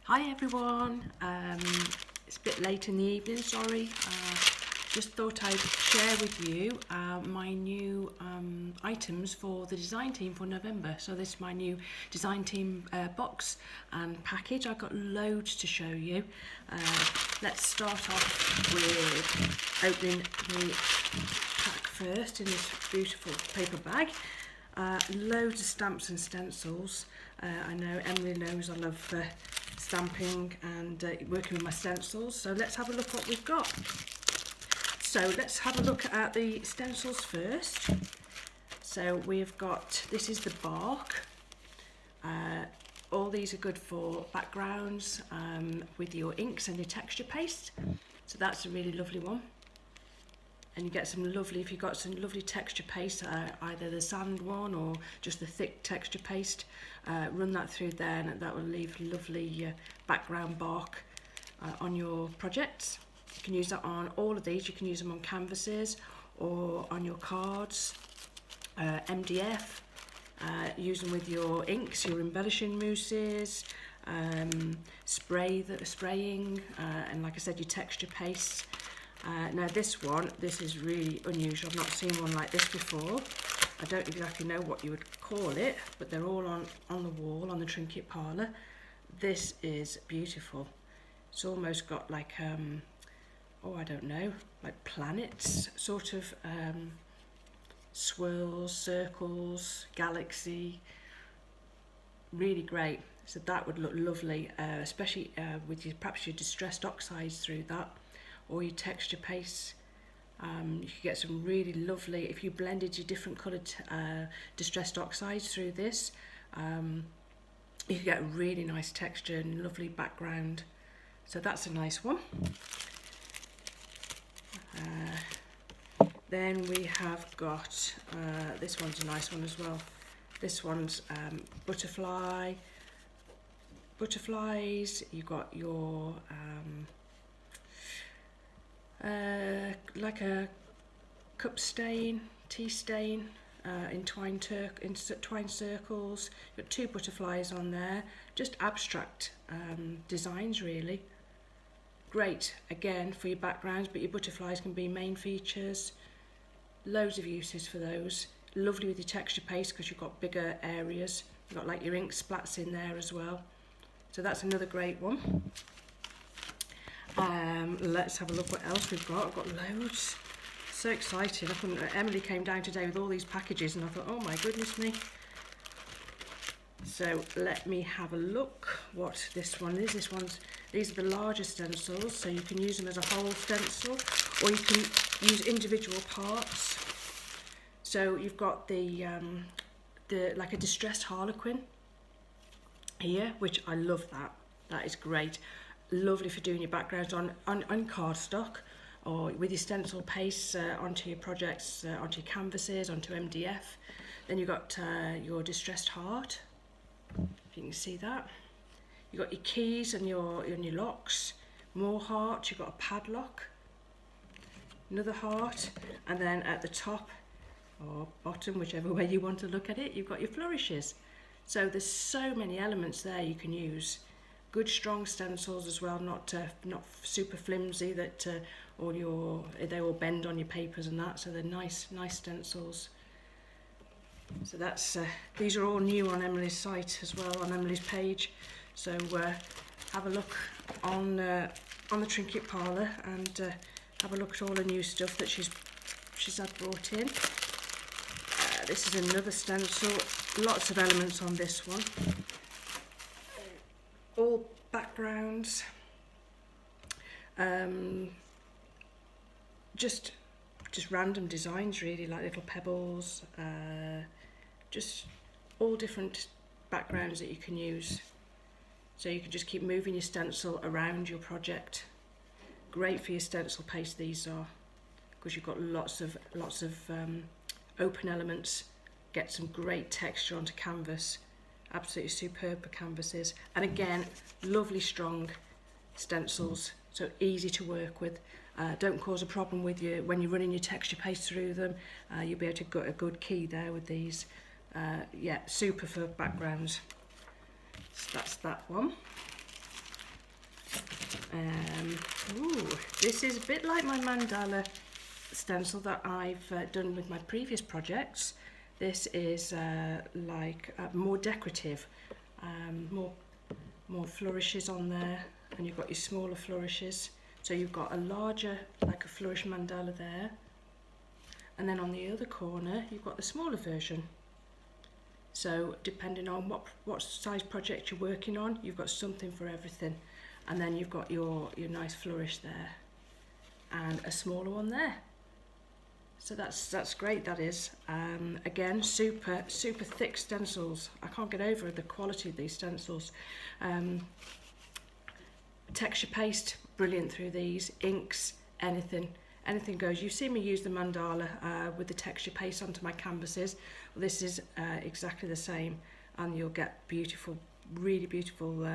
Hi everyone, it's a bit late in the evening, sorry. Just thought I'd share with you my new items for the design team for November. So this is my new design team box and package. I've got loads to show you. Let's start off with opening the pack first in this beautiful paper bag. Loads of stamps and stencils. I know Emily knows I love stamping and working with my stencils, so let's have a look what we've got. So let's have a look at the stencils first. So we've got, this is the bark. All these are good for backgrounds with your inks and your texture paste, so that's a really lovely one. And you get some lovely, if you've got some lovely texture paste, either the sand one or just the thick texture paste, run that through there and that will leave lovely background bark on your projects. You can use that on all of these. You can use them on canvases or on your cards, MDF, use them with your inks, your embellishing mousses, spraying, and like I said, your texture paste. Now this is really unusual. I've not seen one like this before. I don't exactly know what you would call it, but they're all on the wall on the Trinket Parlour. This is beautiful. It's almost got like, oh I don't know, like planets, sort of swirls, circles, galaxy. Really great. So that would look lovely, especially with perhaps your distressed oxides through that, or your texture paste. You could get some really lovely, if you blended your different coloured distressed oxides through this, you could get a really nice texture and lovely background. So that's a nice one. Then we have got, this one's a nice one as well. This one's butterflies. You've got your like a cup stain, tea stain, in twine circles. You've got two butterflies on there, just abstract designs really. Great again for your backgrounds, but your butterflies can be main features. Loads of uses for those. Lovely with your texture paste because you've got bigger areas. You've got like your ink splats in there as well. So that's another great one. Let's have a look what else we've got. I've got loads. So excited. Emily came down today with all these packages and I thought, oh my goodness me. So let me have a look what this one is. These are the larger stencils, so you can use them as a whole stencil or you can use individual parts. So you've got the like a distressed harlequin here, which I love that. That is great. Lovely for doing your backgrounds on cardstock or with your stencil paste onto your projects, onto your canvases, onto MDF. Then you've got your distressed heart, if you can see that. You've got your keys and your locks, more hearts, you've got a padlock, another heart, and then at the top or bottom, whichever way you want to look at it, you've got your flourishes. So there's so many elements there you can use. Good strong stencils as well, not super flimsy that they all bend on your papers and that. So they're nice stencils. So that's these are all new on Emily's site as well, on Emily's page. So have a look on the Trinket Parlour and have a look at all the new stuff that she's had brought in. This is another stencil. Lots of elements on this one. All backgrounds, just random designs really, like little pebbles, just all different backgrounds that you can use. So you can just keep moving your stencil around your project. Great for your stencil paste these are, because you've got lots of open elements. Get some great texture onto canvas. Absolutely superb for canvases, and again lovely strong stencils, so easy to work with. Don't cause a problem with you when you're running your texture paste through them. You'll be able to get a good key there with these. Yeah, super for backgrounds. So that's that one. Ooh, this is a bit like my mandala stencil that I've done with my previous projects. This is more decorative, more flourishes on there, and you've got your smaller flourishes. So you've got a larger, like a flourish mandala there, and then on the other corner you've got the smaller version. So depending on what size project you're working on, you've got something for everything. And then you've got your nice flourish there, and a smaller one there. So that's great, that is. Again, super thick stencils. I can't get over the quality of these stencils. Texture paste, brilliant through these. Inks, anything goes. You've seen me use the mandala with the texture paste onto my canvases. Well, this is exactly the same, and you'll get beautiful, really beautiful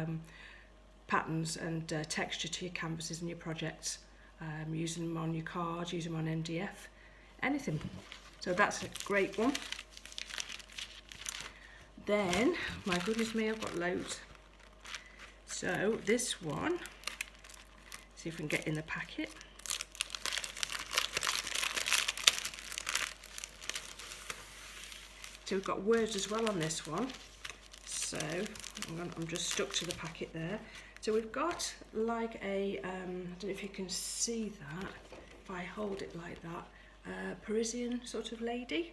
patterns and texture to your canvases and your projects, using them on your cards, using them on MDF, anything. So that's a great one. Then, my goodness me, I've got loads. So this one, see if we can get in the packet. So we've got words as well on this one. So I'm just stuck to the packet there. So we've got like a, I don't know if you can see that, if I hold it like that, Parisian sort of lady.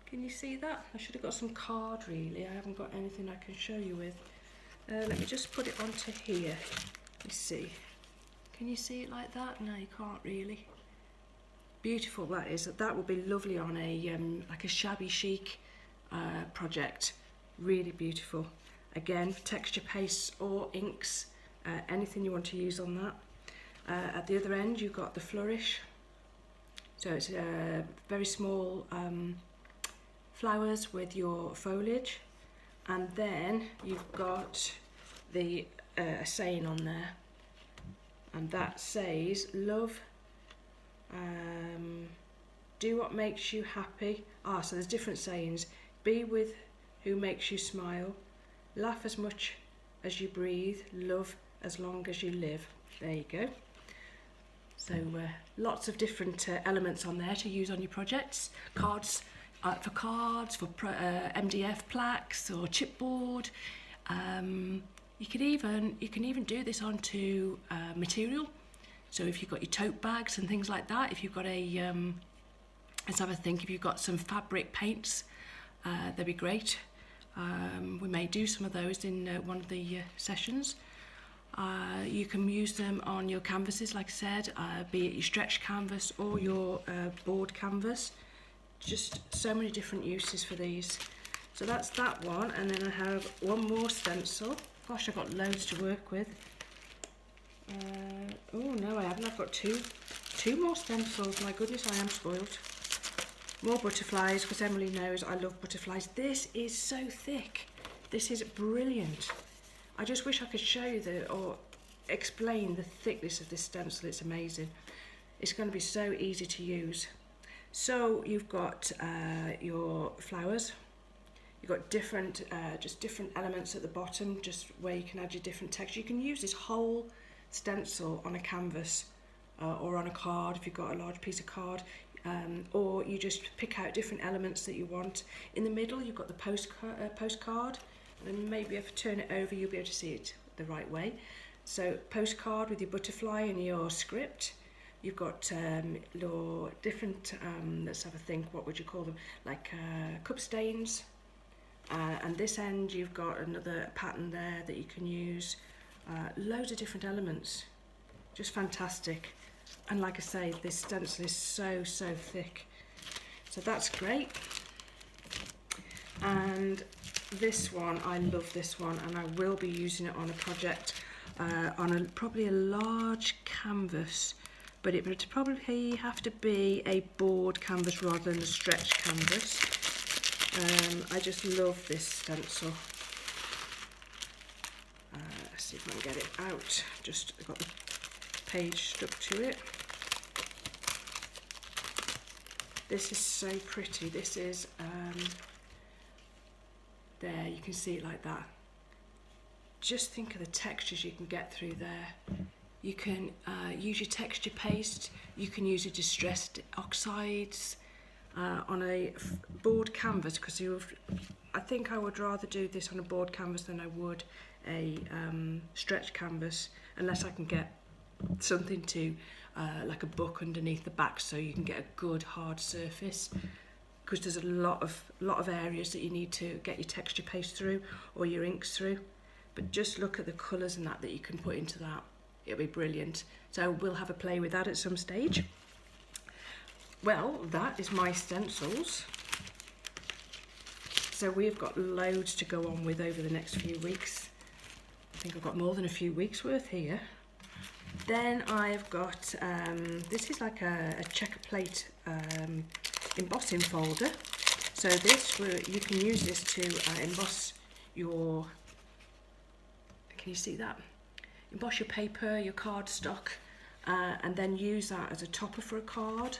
Can you see that? I should have got some card really. I haven't got anything I can show you with. Let me just put it onto here. Let me see. Can you see it like that? No, you can't really. Beautiful that is. That would be lovely on a like a shabby chic project. Really beautiful. Again, texture pastes or inks, anything you want to use on that. At the other end you've got the flourish. So it's very small flowers with your foliage, and then you've got the saying on there, and that says love, do what makes you happy. So there's different sayings. Be with who makes you smile, laugh as much as you breathe, love as long as you live. There you go. So lots of different elements on there to use on your projects. Cards, for MDF plaques or chipboard. You can even do this onto material. So if you've got your tote bags and things like that, if you've got a, let's have a think, if you've got some fabric paints, they'd be great. We may do some of those in one of the sessions. You can use them on your canvases, like I said, be it your stretch canvas or your board canvas. Just so many different uses for these. So that's that one, and then I have one more stencil. Gosh, I've got loads to work with. Oh no, I haven't. I've got two more stencils. My goodness, I am spoiled. More butterflies, because Emily knows I love butterflies. This is so thick. This is brilliant. I just wish I could show you or explain the thickness of this stencil. It's amazing. It's going to be so easy to use. So you've got your flowers. You've got different, just different elements at the bottom, just where you can add your different texture. You can use this whole stencil on a canvas or on a card if you've got a large piece of card. Or you just pick out different elements that you want. In the middle you've got the postcard, and maybe if I turn it over you'll be able to see it the right way. So postcard with your butterfly and your script. You've got your different, let's have a think, what would you call them, like cup stains. And this end you've got another pattern there that you can use. Loads of different elements, just fantastic. And like I say, this stencil is so thick, so that's great. And this one, I love this one, and I will be using it on a project, on probably a large canvas, but it would probably have to be a board canvas rather than a stretch canvas. I just love this stencil. Let's see if I can get it out. Just got the page stuck to it. This is so pretty. This is, there, you can see it like that. just think of the textures you can get through there. You can use your texture paste, you can use your distressed oxides on a board canvas, because I think I would rather do this on a board canvas than I would a stretch canvas, unless I can get something to like a book underneath the back, so you can get a good hard surface, because there's a lot of areas that you need to get your texture paste through or your inks through. But just look at the colours and that you can put into that. It'll be brilliant. So we'll have a play with that at some stage. Well, that is my stencils. So we've got loads to go on with over the next few weeks. I think I've got more than a few weeks worth here. Then I've got, this is like a checker plate embossing folder. So this, you can use this to emboss your, can you see that? Emboss your paper, your cardstock, and then use that as a topper for a card.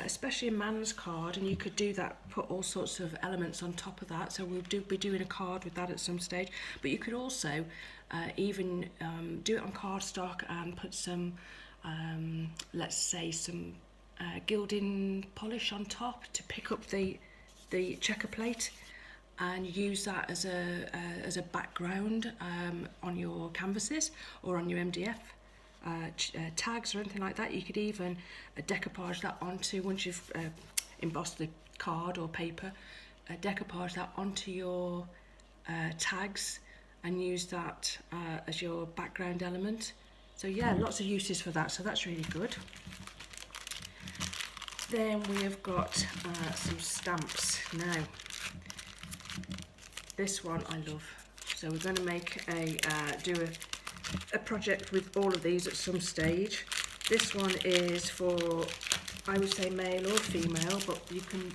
Especially a man's card, and you could do that, put all sorts of elements on top of that. So we'll be doing a card with that at some stage. But you could also even do it on cardstock and put some, let's say, some gilding polish on top to pick up the checker plate, and use that as a background on your canvases or on your MDF. Tags or anything like that. You could even decoupage that onto, once you've embossed the card or paper, decoupage that onto your tags and use that as your background element. So yeah, lots of uses for that, so that's really good. Then we have got some stamps. Now this one I love, so we're going to make do a project with all of these at some stage. This one is for, I would say, male or female, but you can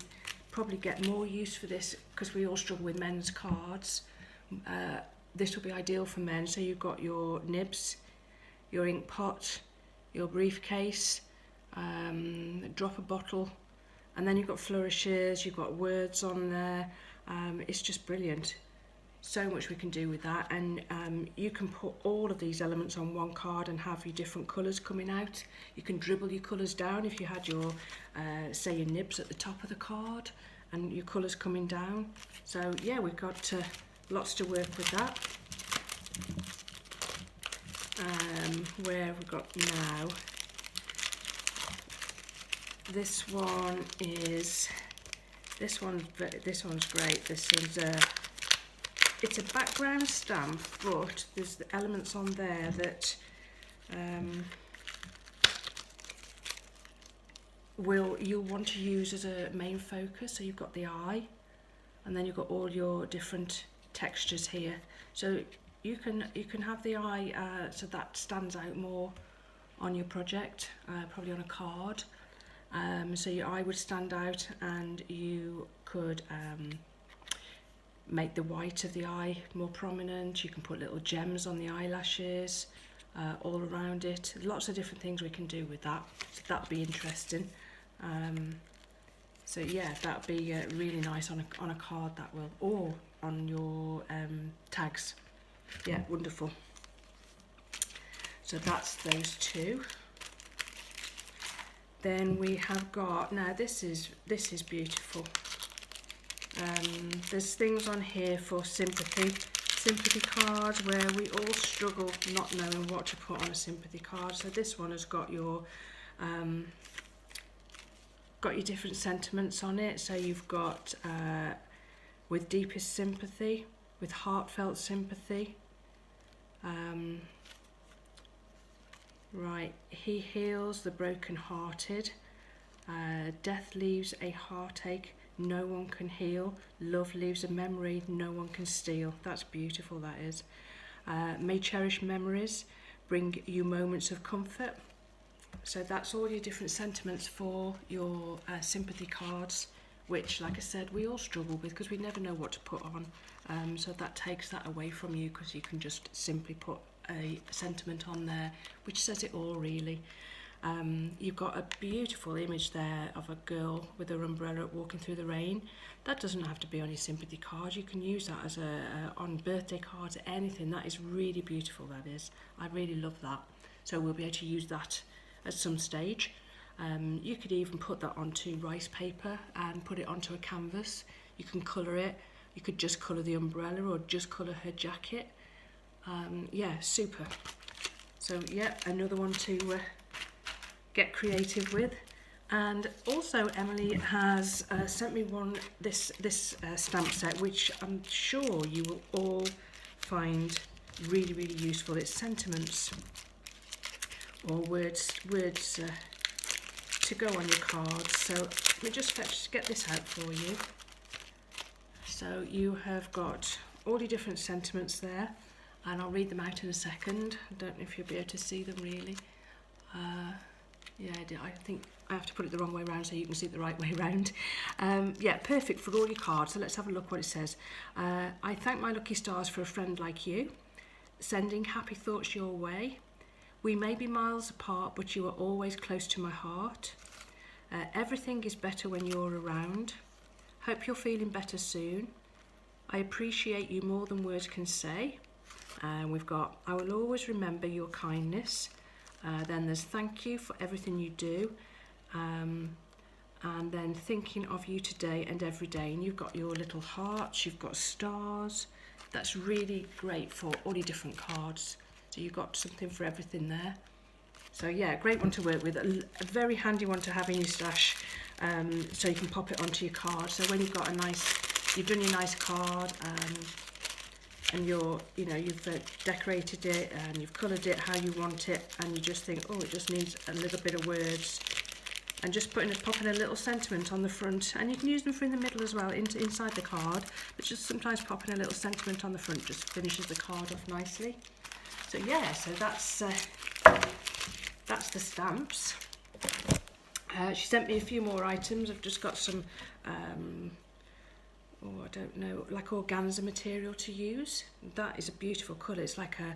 probably get more use for this because we all struggle with men's cards. This will be ideal for men. So you've got your nibs, your ink pot, your briefcase, dropper bottle, and then you've got flourishes, you've got words on there. It's just brilliant. So much we can do with that, and you can put all of these elements on one card and have your different colours coming out. You can dribble your colours down if you had your, say, your nibs at the top of the card and your colours coming down. So yeah, we've got lots to work with that. Where have we got now? This one is, this one's great. This one's it's a background stamp, but there's the elements on there that you'll want to use as a main focus. So you've got the eye, and then you've got all your different textures here. So you can have the eye so that stands out more on your project, probably on a card. So your eye would stand out, and you could make the white of the eye more prominent. You can put little gems on the eyelashes, all around it. Lots of different things we can do with that. So that'd be interesting. So yeah, that'd be really nice on a card, that will, or on your tags. Yeah, wonderful. So that's those two. Then we have got, now this is beautiful. There's things on here for sympathy cards, where we all struggle not knowing what to put on a sympathy card. So this one has got your different sentiments on it. So you've got with deepest sympathy, with heartfelt sympathy. Right, he heals the broken-hearted. Death leaves a heartache no one can heal. Love leaves a memory no one can steal. That's beautiful, that is. May cherished memories bring you moments of comfort. So that's all your different sentiments for your sympathy cards, which, like I said, we all struggle with because we never know what to put on. So that takes that away from you, because you can just simply put a sentiment on there which says it all, really. You've got a beautiful image there of a girl with her umbrella walking through the rain. That doesn't have to be on your sympathy card. You can use that as on birthday cards, anything. That is really beautiful, that is. I really love that. So we'll be able to use that at some stage. You could even put that onto rice paper and put it onto a canvas. You can colour it. You could just colour the umbrella or just colour her jacket. Yeah, super. So yeah, another one to get creative with. And also Emily has sent me this stamp set, which I'm sure you will all find really, really useful. It's sentiments or words to go on your cards. So let me just get this out for you. So you have got all your different sentiments there, and I'll read them out in a second. I don't know if you'll be able to see them really. Yeah, I think I have to put it the wrong way around so you can see it the right way around. Yeah, perfect for all your cards. So let's have a look what it says. I thank my lucky stars for a friend like you, sending happy thoughts your way. We may be miles apart, but you are always close to my heart. Everything is better when you're around. Hope you're feeling better soon. I appreciate you more than words can say. And we've got, I will always remember your kindness. Then there's thank you for everything you do. And then thinking of you today and every day. And you've got your little hearts, you've got stars. That's really great for all your different cards. So you've got something for everything there. So yeah, great one to work with. A very handy one to have in your stash, so you can pop it onto your card. So when you've got you've done your nice card, and you've decorated it and you've coloured it how you want it, and you just think, oh, it just needs a little bit of words, and just popping a little sentiment on the front, and you can use them for in the middle as well, inside the card, but just sometimes popping a little sentiment on the front just finishes the card off nicely. So yeah, so that's the stamps. She sent me a few more items. I've just got some I don't know, like organza material to use. That is a beautiful colour. It's like a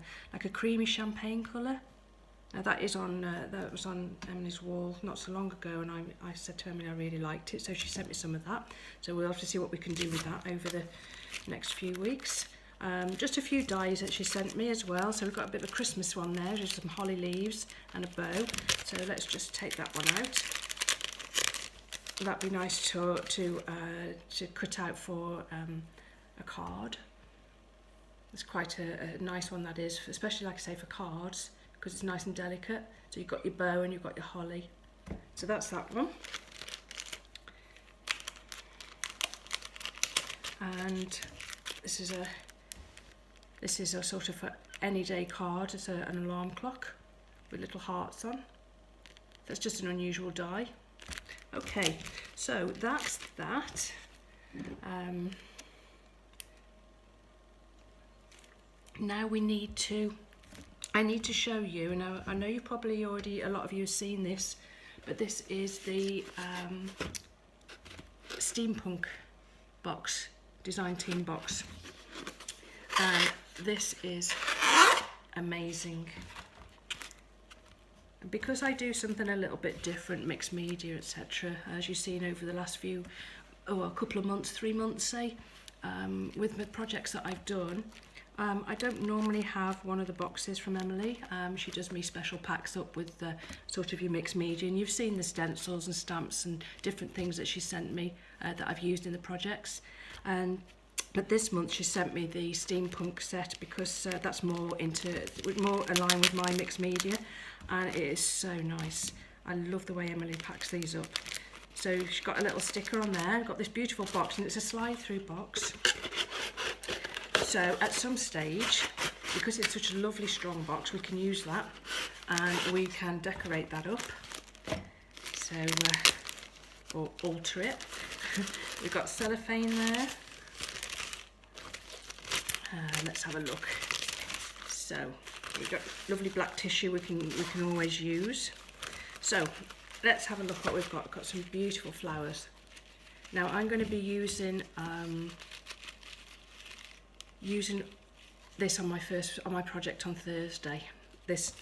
creamy champagne colour. Now that was on Emily's wall not so long ago, and I said to Emily I really liked it, so she sent me some of that. So we'll have to see what we can do with that over the next few weeks. Just a few dies that she sent me as well. So we've got a bit of a Christmas one there, just some holly leaves and a bow. So let's just take that one out. That'd be nice to cut out for a card. It's quite a nice one, that is, especially like I say for cards, because it's nice and delicate. So you've got your bow and you've got your holly. So that's that one. And this is a sort of any day card. It's an alarm clock with little hearts on. That's just an unusual die. Okay, so that's that. Now I need to show you, and I know you probably already, a lot of you have seen this, but this is the Steampunk Box Design Team box. And this is amazing. Because I do something a little bit different, mixed media, etc., as you've seen over the last a couple of months, 3 months, say, with the projects that I've done, I don't normally have one of the boxes from Emily. She does me special packs up with sort of your mixed media, and you've seen the stencils and stamps and different things that she sent me that I've used in the projects. But this month she sent me the steampunk set because that's more aligned with my mixed media, and it is so nice. I love the way Emily packs these up. So she's got a little sticker on there, got this beautiful box, and it's a slide-through box. So at some stage, because it's such a lovely strong box, we can use that and we can decorate that up. So or alter it. We've got cellophane there. Let's have a look. So we've got lovely black tissue we can always use. So let's have a look what we've got. Got some beautiful flowers. Now I'm going to be using this on my project on Thursday. This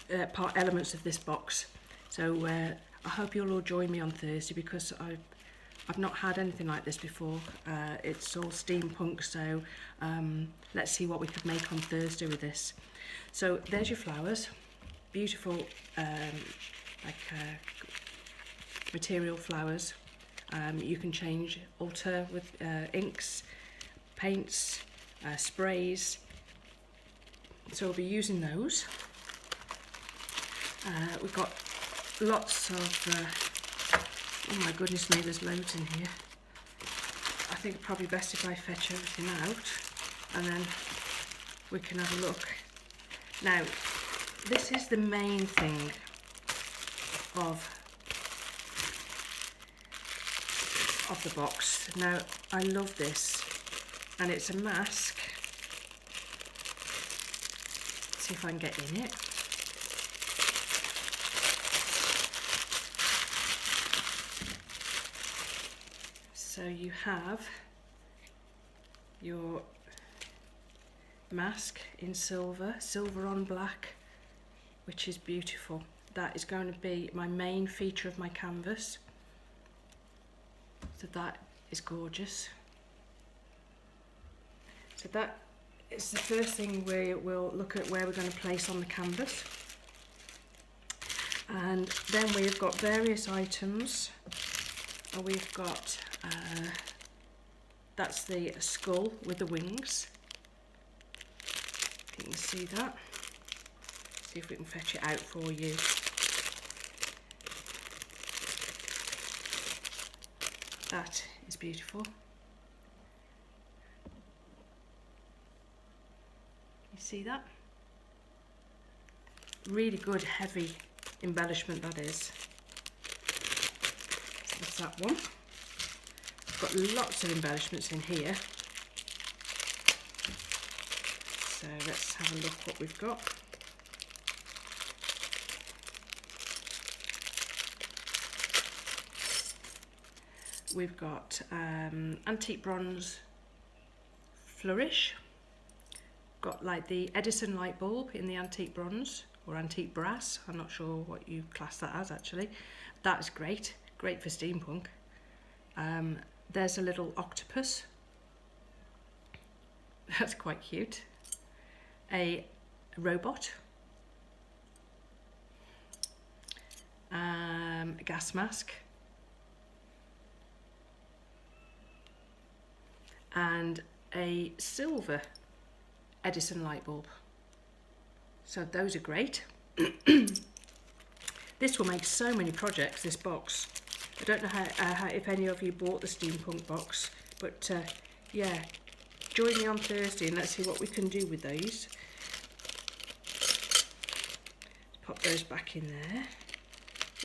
elements of this box. So I hope you'll all join me on Thursday, because I've not had anything like this before. It's all steampunk, so let's see what we could make on Thursday with this. So there's your flowers, beautiful material flowers. You can alter with inks, paints, sprays. So we'll be using those. We've got lots of, oh my goodness me, there's loads in here. I think it's probably best if I fetch everything out and then we can have a look. Now, this is the main thing of the box. Now, I love this, and it's a mask. Let's see if I can get in it. So you have your mask in silver on black, which is beautiful. That is going to be my main feature of my canvas. So that is gorgeous. So that is the first thing we'll look at where we're going to place on the canvas. And then we've got various items. We've got, that's the skull with the wings. You can see that. See if we can fetch it out for you. That is beautiful. You see that? Really good heavy embellishment that is. So that's that one. I've got lots of embellishments in here. So let's have a look what we've got. We've got antique bronze flourish. Got like the Edison light bulb in the antique bronze or antique brass. I'm not sure what you class that as actually. That's great, great for steampunk. There's a little octopus. That's quite cute. A robot. A gas mask. And a silver Edison light bulb. So those are great. This will make so many projects, this box. I don't know how if any of you bought the Steampunk box, but yeah, join me on Thursday and let's see what we can do with those. Let's pop those back in there.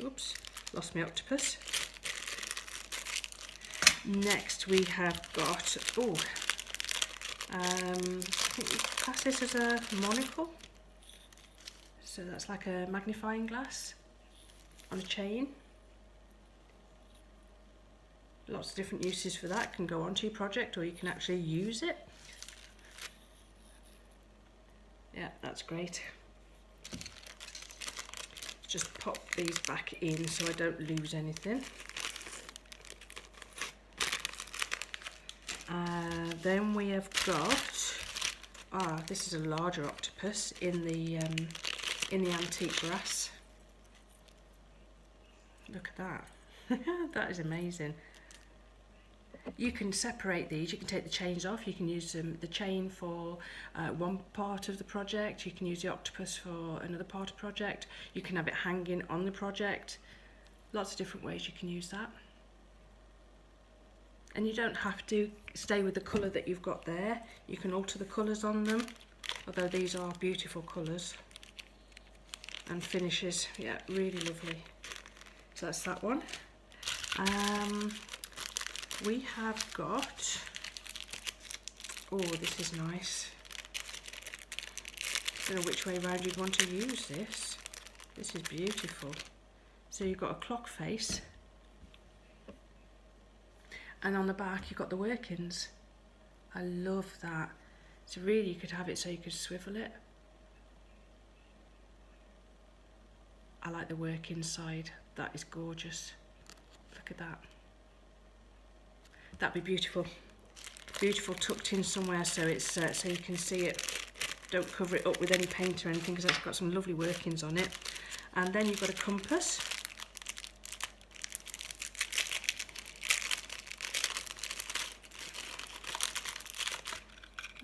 Oops, lost my octopus. Next we have got, I think we class this as a monocle. So that's like a magnifying glass on a chain. Lots of different uses for that. Can go onto your project or you can actually use it. Yeah, that's great. Just pop these back in so I don't lose anything. Then we have got, this is a larger octopus in the antique brass. Look at that. That is amazing. You can separate these, you can take the chains off, you can use the chain for one part of the project, you can use the octopus for another part of the project, you can have it hanging on the project. Lots of different ways you can use that. And you don't have to stay with the colour that you've got there. You can alter the colours on them, although these are beautiful colours and finishes. Yeah, really lovely. So that's that one. We have got, this is nice. Don't know which way around you'd want to use this. This is beautiful. So you've got a clock face. And on the back you've got the workings. I love that. So really you could have it so you could swivel it. I like the work inside. That is gorgeous. Look at that. That'd be beautiful. Beautiful, tucked in somewhere so it's so you can see it. Don't cover it up with any paint or anything because that's got some lovely workings on it. And then you've got a compass.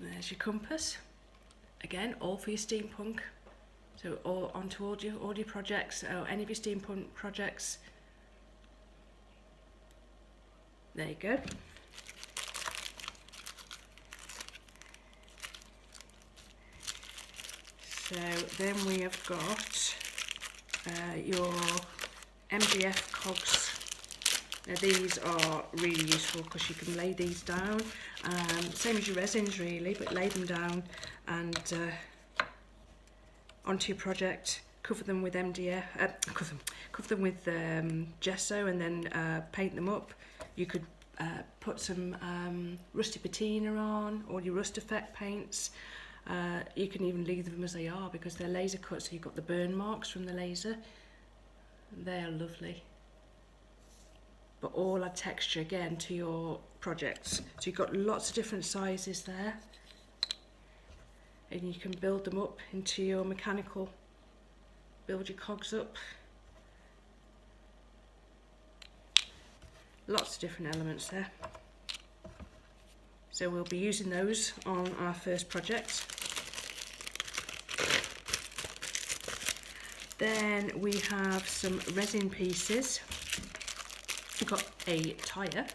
There's your compass. Again, all for your steampunk. So all onto all your projects, or any of your steampunk projects. There you go. So then we have got your MDF cogs. Now these are really useful because you can lay these down, same as your resins really, but lay them down and onto your project, cover them with MDF, cover them with gesso and then paint them up. You could put some rusty patina on, or your rust effect paints. You can even leave them as they are because they're laser cut, so you've got the burn marks from the laser. They are lovely. But all add texture again to your projects. So you've got lots of different sizes there. And you can build them up into your mechanical, build your cogs up. Lots of different elements there. So we'll be using those on our first project. Then we have some resin pieces. We've got a tyre.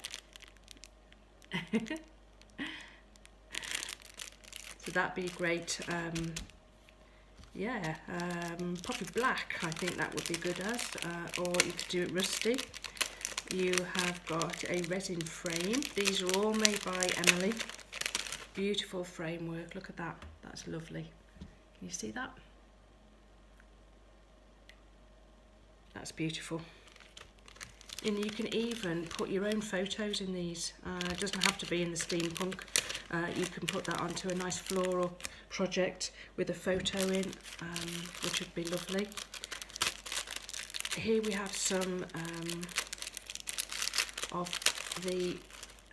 So that'd be great. Probably black, I think that would be good as, or you could do it rusty. You have got a resin frame. These are all made by Emily. Beautiful framework, look at that, that's lovely. Can you see that? That's beautiful. And you can even put your own photos in these. It doesn't have to be in the steampunk. You can put that onto a nice floral project with a photo in, which would be lovely. Here we have some of the,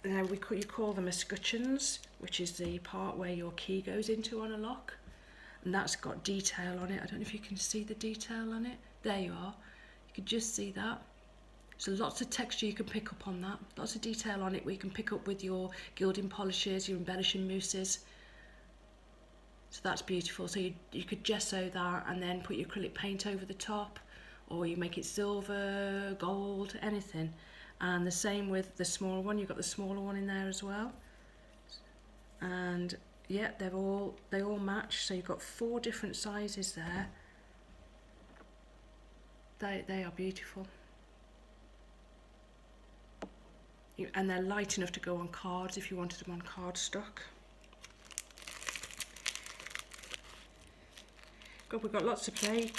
you call them escutcheons, which is the part where your key goes into on a lock. And that's got detail on it. I don't know if you can see the detail on it. There you are. You can just see that. So lots of texture you can pick up on that. Lots of detail on it where you can pick up with your gilding polishes, your embellishing mousses. So that's beautiful. So you could gesso that and then put your acrylic paint over the top, or you make it silver, gold, anything. And the same with the smaller one. You've got the smaller one in there as well. And yeah, they all match. So you've got 4 different sizes there. They are beautiful. And they're light enough to go on cards if you wanted them on cardstock. God, we've got lots to play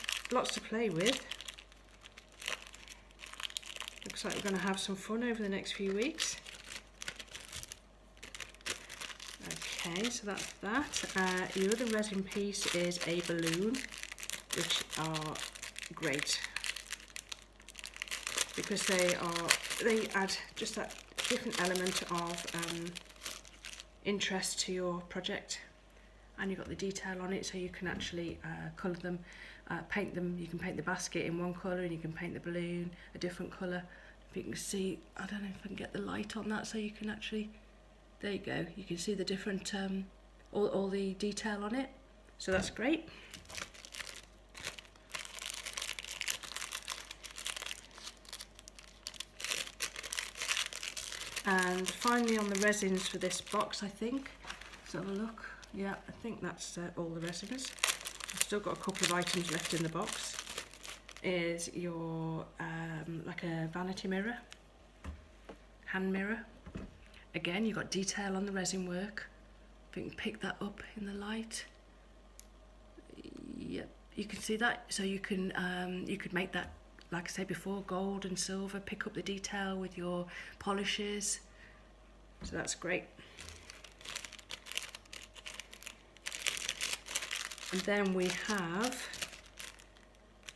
with. Looks like we're going to have some fun over the next few weeks. Okay, so that's that. Your other resin piece is a balloon, which are great because they add just that different element of interest to your project, and you've got the detail on it, so you can actually colour them, paint them. You can paint the basket in one colour and you can paint the balloon a different colour. If you can see, I don't know if I can get the light on that so you can actually, there you go, you can see the different all the detail on it, so that's great. And finally on the resins for this box, I think, let's have a look. Yeah, I think that's all the resins. I've still got a couple of items left in the box. Is your like a vanity mirror, hand mirror. Again, you've got detail on the resin work. If you can pick that up in the light. Yep, you can see that. So you could make that, like I said before, gold and silver, pick up the detail with your polishes. So that's great. And then we have,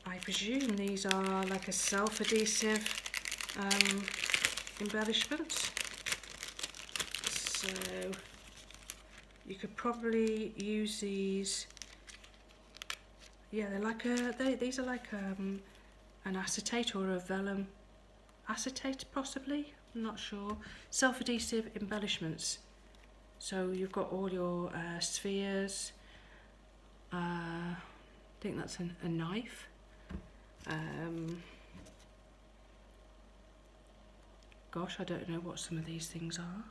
I presume these are like a self-adhesive embellishment. So you could probably use these. Yeah, they're like these are like an acetate or a vellum acetate, possibly. I'm not sure. Self-adhesive embellishments. So you've got all your spheres. I think that's a knife. Gosh, I don't know what some of these things are.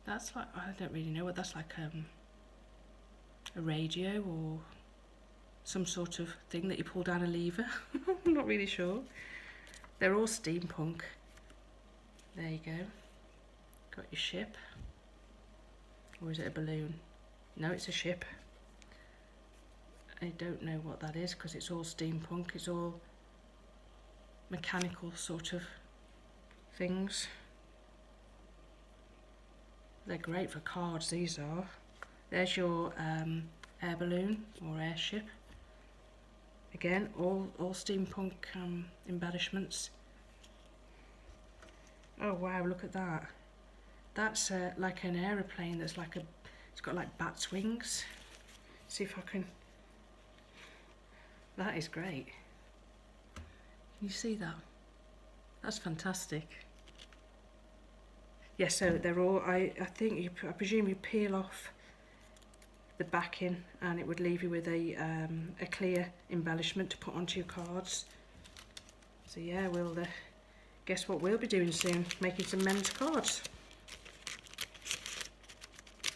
That's like, I don't really know what that's like. A radio or some sort of thing that you pull down a lever. I'm not really sure. They're all steampunk. There you go. Got your ship. Or is it a balloon? No, it's a ship. I don't know what that is because it's all steampunk. It's all mechanical sort of things. They're great for cards, these are. There's your air balloon or airship. Again, all steampunk embellishments. Oh wow, look at that. That's like an aeroplane that's like it's got like bat's wings. See if I can, that is great. Can you see that? That's fantastic. Yeah, so they're all, I presume you peel off the backing and it would leave you with a clear embellishment to put onto your cards. So yeah, we'll guess what we'll be doing soon, making some men's cards.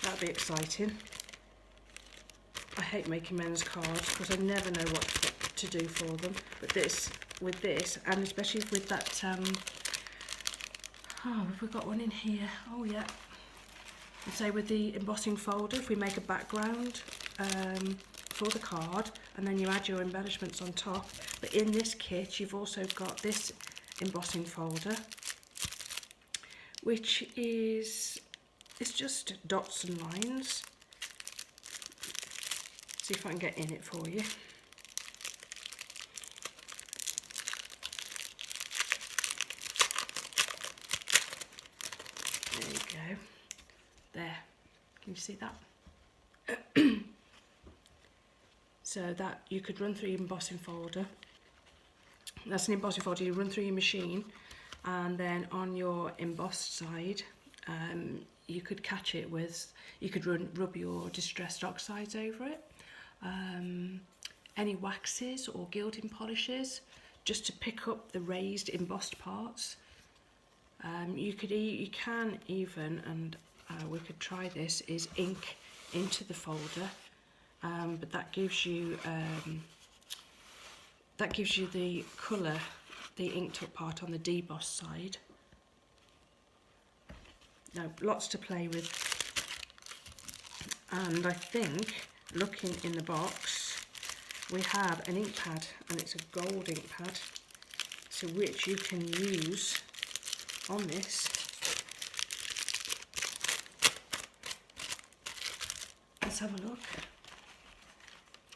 That'll be exciting. I hate making men's cards because I never know what to do for them, but with this and especially with that oh, have we got one in here? Oh yeah. And say with the embossing folder, if we make a background for the card and then you add your embellishments on top. But in this kit, you've also got this embossing folder, which is, it's just dots and lines. See if I can get in it for you. There you go. There, can you see that? So that you could run through your embossing folder. That's an embossing folder you run through your machine, and then on your embossed side you could catch it with, you could rub your distressed oxides over it, any waxes or gilding polishes just to pick up the raised embossed parts. You can even, and we could try this, is ink into the folder, but that gives you the colour, the inked up part on the deboss side. Now, lots to play with, and I think, looking in the box, we have an ink pad, and it's a gold ink pad, so which you can use on this. Let's have a look.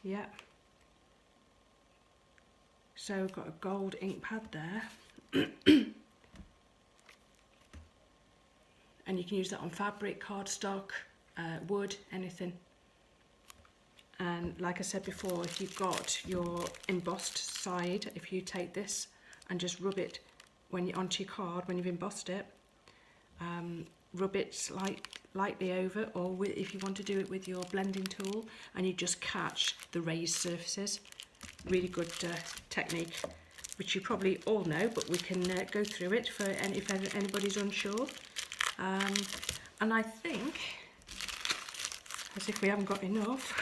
Yeah. So we've got a gold ink pad there. And you can use that on fabric, cardstock, wood, anything. And like I said before, if you've got your embossed side, if you take this and just rub it onto your card when you've embossed it, rub it lightly over, or if you want to do it with your blending tool, and you just catch the raised surfaces. Really good technique, which you probably all know, but we can go through it for if anybody's unsure. And I think, as if we haven't got enough,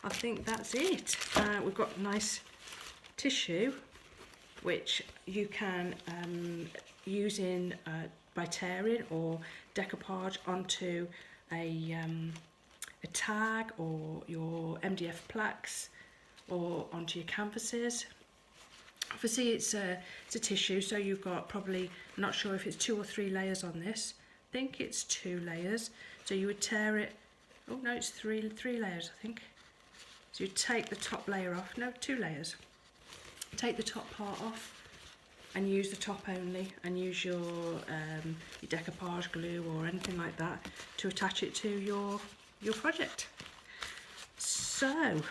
I think that's it. We've got nice tissue, which you can use by tearing or decoupage onto a tag or your MDF plaques or onto your canvases. Obviously it's a tissue, so you've got probably, not sure if it's 2 or 3 layers on this. I think it's 2 layers. So you would tear it, oh no, it's three layers I think. So you take the top layer off, no, 2 layers. Take the top part off and use the top only, and use your decoupage glue or anything like that to attach it to your project. So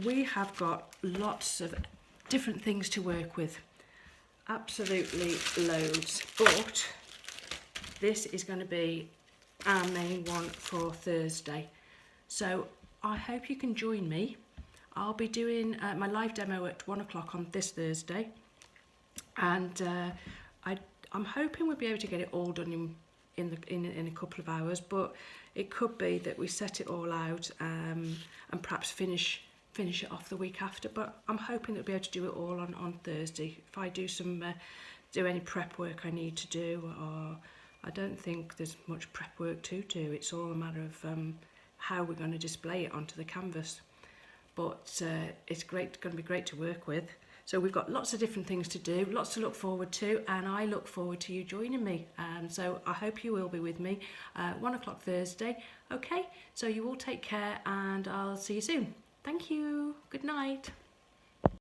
we have got lots of different things to work with, absolutely loads, but this is going to be our main one for Thursday. So I hope you can join me. I'll be doing my live demo at 1 o'clock on this Thursday, and I'm hoping we'll be able to get it all done in a couple of hours, but it could be that we set it all out and perhaps finish it off the week after, but I'm hoping that we'll be able to do it all on Thursday. If I do any prep work I need to do, or I don't think there's much prep work to do. It's all a matter of how we're going to display it onto the canvas. But it's going to be great to work with. So we've got lots of different things to do, lots to look forward to, and I look forward to you joining me. So I hope you will be with me 1 o'clock Thursday. Okay, so you all take care, and I'll see you soon. Thank you. Good night.